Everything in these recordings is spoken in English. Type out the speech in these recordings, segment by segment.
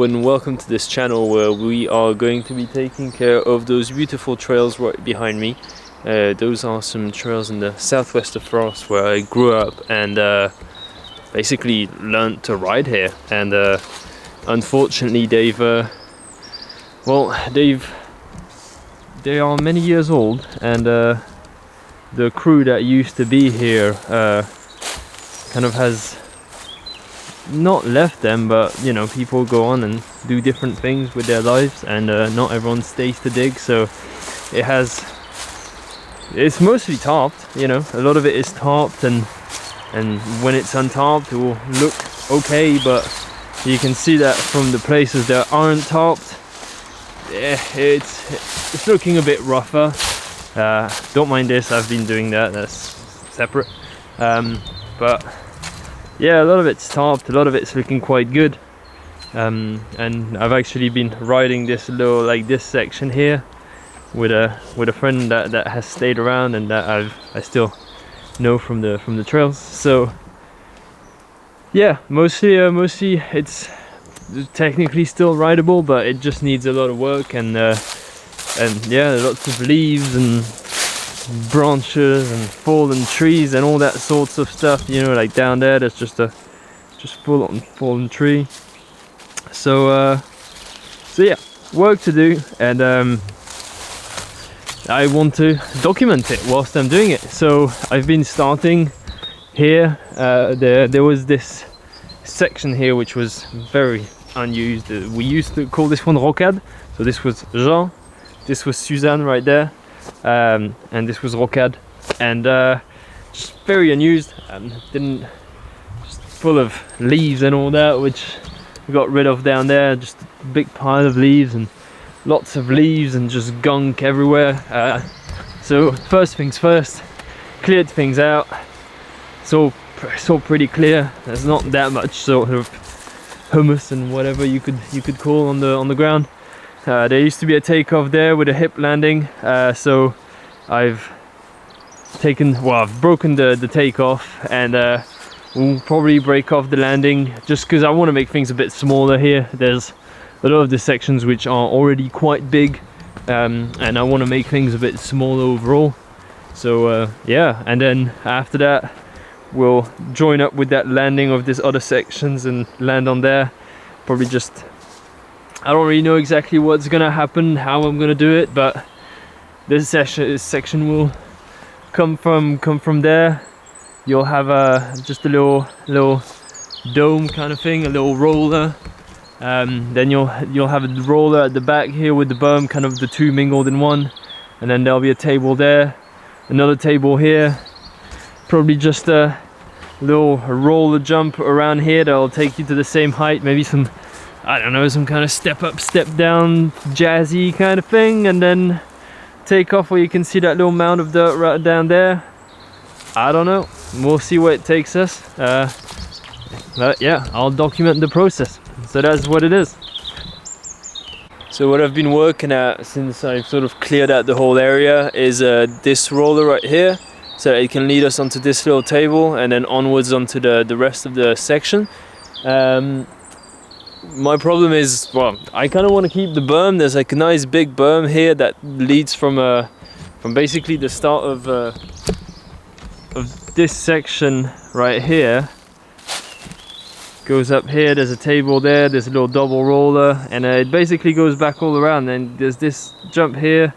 Hello and welcome to this channel where we are going to be taking care of those beautiful trails right behind me. Those are some trails in the southwest of France where I grew up and basically learned to ride here. And unfortunately they are many years old, and the crew that used to be here kind of has not left them, but you know, people go on and do different things with their lives, and not everyone stays to dig, so it's mostly tarped, you know, a lot of it is tarped, and when it's untarped it will look okay, but you can see that from the places that aren't tarped, it's looking a bit rougher. Don't mind this, I've been doing that's separate, but yeah, a lot of it's tarped, a lot of it's looking quite good, and I've actually been riding this little, like this section here with a friend that has stayed around and that I still know from the trails. So yeah, mostly it's technically still rideable, but it just needs a lot of work, and yeah, lots of leaves and branches and fallen trees and all that sorts of stuff, you know, like down there there's just full on fallen tree. So yeah, work to do, and I want to document it whilst I'm doing it. So I've been starting here. There was this section here which was very unused. We used to call this one Rocade. So this was Jean, this was Suzanne right there, and this was Rocade, and just very unused, just full of leaves and all that, which we got rid of down there. Just a big pile of leaves and lots of leaves and just gunk everywhere. So first things first, cleared things out. It's all pretty clear. There's not that much sort of humus and whatever you could call on the ground. There used to be a takeoff there with a hip landing, so I've broken the takeoff, and we'll probably break off the landing just because I want to make things a bit smaller here. There's a lot of the sections which are already quite big, and I want to make things a bit smaller overall. So yeah, and then after that we'll join up with that landing of these other sections and land on there. Probably just, I don't really know exactly what's gonna happen, how I'm gonna do it, but this section will come from there. You'll have just a little dome kind of thing, a little roller. Then you'll have a roller at the back here with the berm, kind of the two mingled in one, and then there'll be a table there, another table here, probably just a little roller jump around here that'll take you to the same height, maybe some, I don't know, some kind of step up, step down, jazzy kind of thing, and then take off where you can see that little mound of dirt right down there. I don't know, we'll see where it takes us, but yeah, I'll document the process. So that's what it is. So what I've been working at since I've sort of cleared out the whole area is this roller right here, so it can lead us onto this little table and then onwards onto the rest of the section. My problem is, well, I kind of want to keep the berm. There's like a nice big berm here that leads from basically the start of this section right here. Goes up here, there's a table there, there's a little double roller, and it basically goes back all around. Then there's this jump here,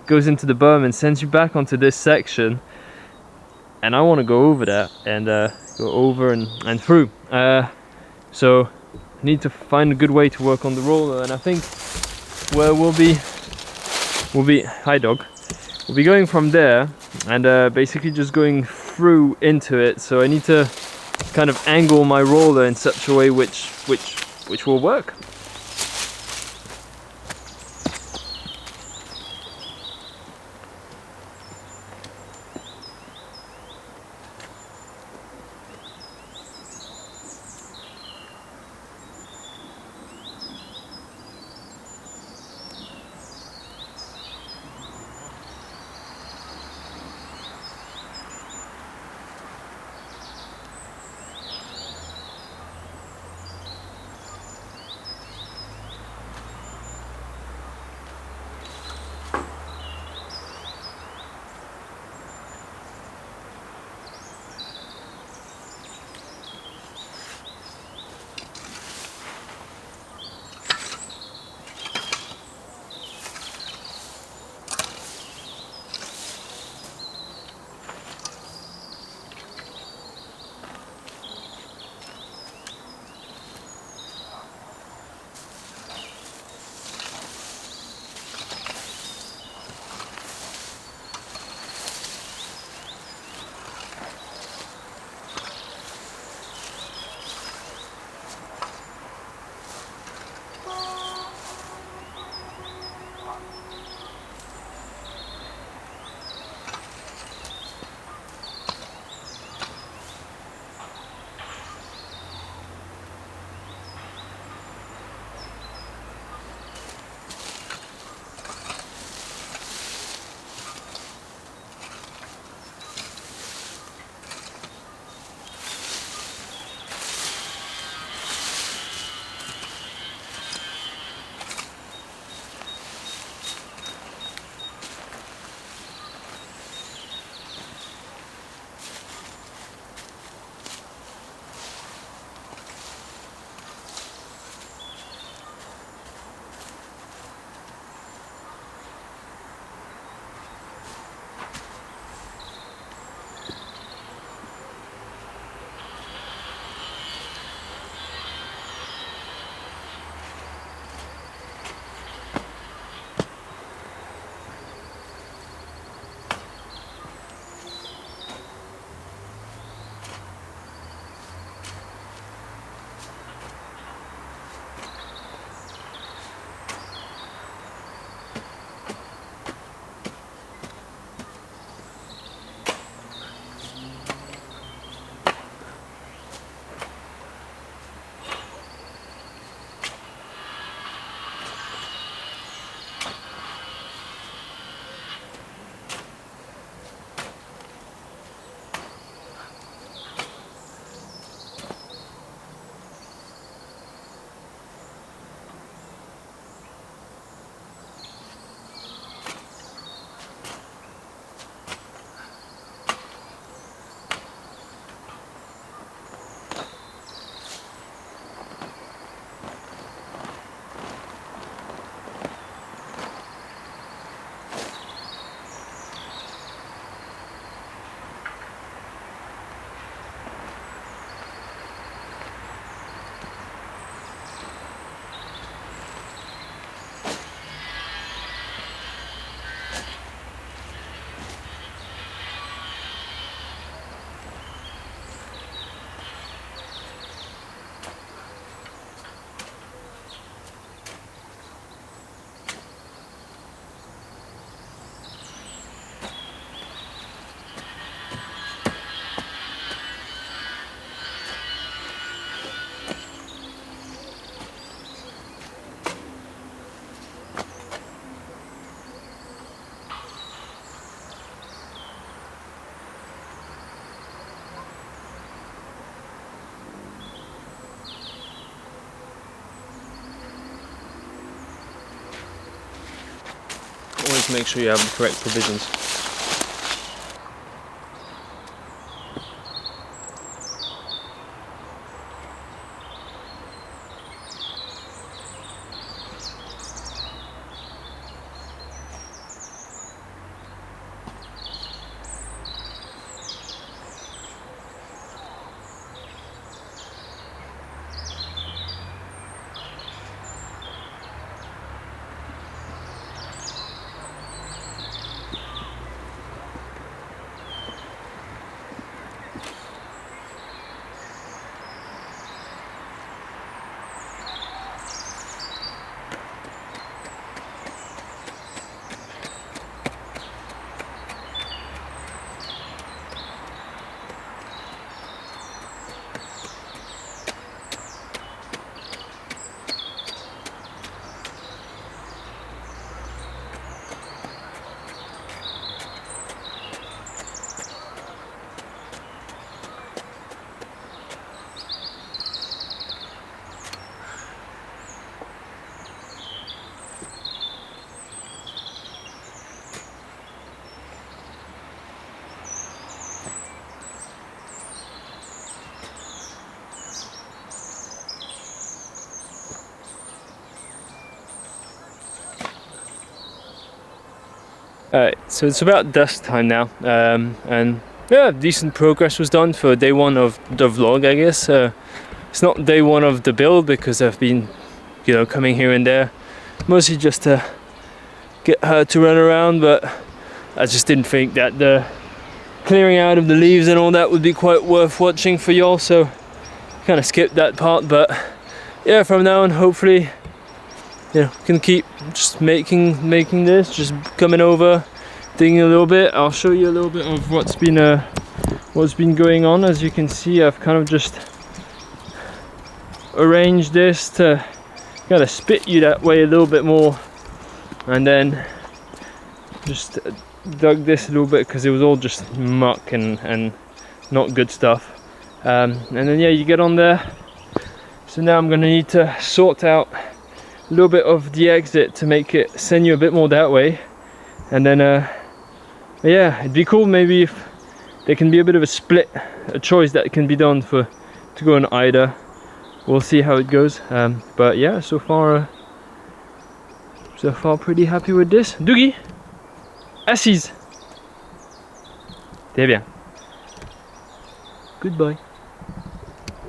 goes into the berm and sends you back onto this section, and I want to go over that and go over and through. So I need to find a good way to work on the roller, and I think where we'll be hi dog, we'll be going from there and basically just going through into it. So I need to kind of angle my roller in such a way which will work. just make sure you have the correct provisions. Alright, so it's about dusk time now, and yeah, decent progress was done for day one of the vlog, I guess. It's not day one of the build because I've been, you know, coming here and there, mostly just to get her to run around, but I just didn't think that the clearing out of the leaves and all that would be quite worth watching for y'all, so kind of skipped that part. But yeah, from now on, hopefully, you know, can keep just making this, just coming over, digging a little bit. I'll show you a little bit of what's been going on. As you can see, I've kind of just arranged this to kind of spit you that way a little bit more, and then just dug this a little bit because it was all just muck and not good stuff. And then yeah, you get on there. So now I'm gonna need to sort out a little bit of the exit to make it send you a bit more that way, and then yeah, it'd be cool maybe if there can be a bit of a choice that can be done to go in either. We'll see how it goes, but yeah, so far pretty happy with this. Dougie, assise. T'es bien. Goodbye.